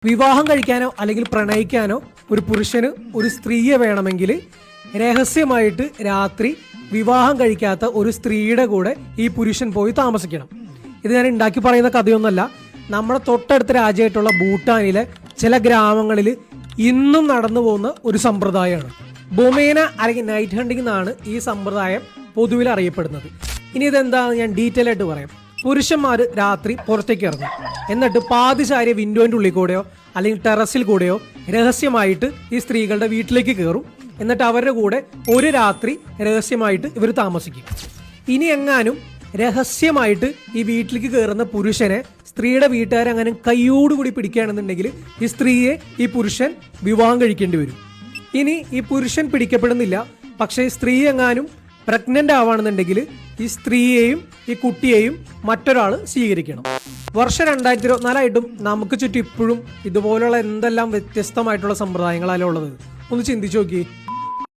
വിവാഹം കഴിക്കാനോ അല്ലെങ്കിൽ പ്രണയിക്കാനോ ഒരു പുരുഷന് ഒരു സ്ത്രീയെ വേണമെങ്കിൽ രഹസ്യമായിട്ട് രാത്രി വിവാഹം കഴിക്കാത്ത ഒരു സ്ത്രീയുടെ കൂടെ ഈ പുരുഷൻ പോയി താമസിക്കണം. ഇത് ഞാൻ ഉണ്ടാക്കി പറയുന്ന കഥയൊന്നുമല്ല. നമ്മുടെ തൊട്ടടുത്ത രാജ്യമായിട്ടുള്ള ഭൂട്ടാനിലെ ചില ഗ്രാമങ്ങളിൽ ഇന്നും നടന്നു പോകുന്ന ഒരു സമ്പ്രദായമാണ്. ബൊമേന അല്ലെങ്കിൽ നൈറ്റ് ഹണ്ടിങ് എന്നാണ് ഈ സമ്പ്രദായം പൊതുവിൽ അറിയപ്പെടുന്നത്. ഇനി ഇതെന്താണെന്ന് ഞാൻ ഡീറ്റെയിൽ ആയിട്ട് പറയാം. പുരുഷന്മാർ രാത്രി പുറത്തേക്ക് ഇറങ്ങും. എന്നിട്ട് പാതിചാരിയ വിൻഡോന്റെ ഉള്ളിൽ കൂടെയോ അല്ലെങ്കിൽ ടെറസിൽ കൂടെയോ രഹസ്യമായിട്ട് ഈ സ്ത്രീകളുടെ വീട്ടിലേക്ക് കയറും. എന്നിട്ട് അവരുടെ കൂടെ ഒരു രാത്രി രഹസ്യമായിട്ട് ഇവർ താമസിക്കും. ഇനി എങ്ങാനും രഹസ്യമായിട്ട് ഈ വീട്ടിലേക്ക് കയറുന്ന പുരുഷനെ സ്ത്രീയുടെ വീട്ടുകാരങ്ങനെ കൈയോടുകൂടി പിടിക്കുകയാണെന്നുണ്ടെങ്കിൽ ഈ സ്ത്രീയെ ഈ പുരുഷൻ വിവാഹം കഴിക്കേണ്ടി വരും. ഇനി ഈ പുരുഷൻ പിടിക്കപ്പെടുന്നില്ല, പക്ഷേ സ്ത്രീ എങ്ങാനും പ്രഗ്നന്റ് ആവുകയാണെന്നുണ്ടെങ്കിൽ ഈ സ്ത്രീയെയും ഈ കുട്ടിയെയും മറ്റൊരാൾ സ്വീകരിക്കണം. വർഷം 2024 നമുക്ക് ചുറ്റും ഇപ്പോഴും ഇതുപോലുള്ള എന്തെല്ലാം വ്യത്യസ്തമായിട്ടുള്ള സമ്പ്രദായങ്ങളാണ് ഉള്ളത്. ഒന്ന് ചിന്തിച്ചു നോക്കി.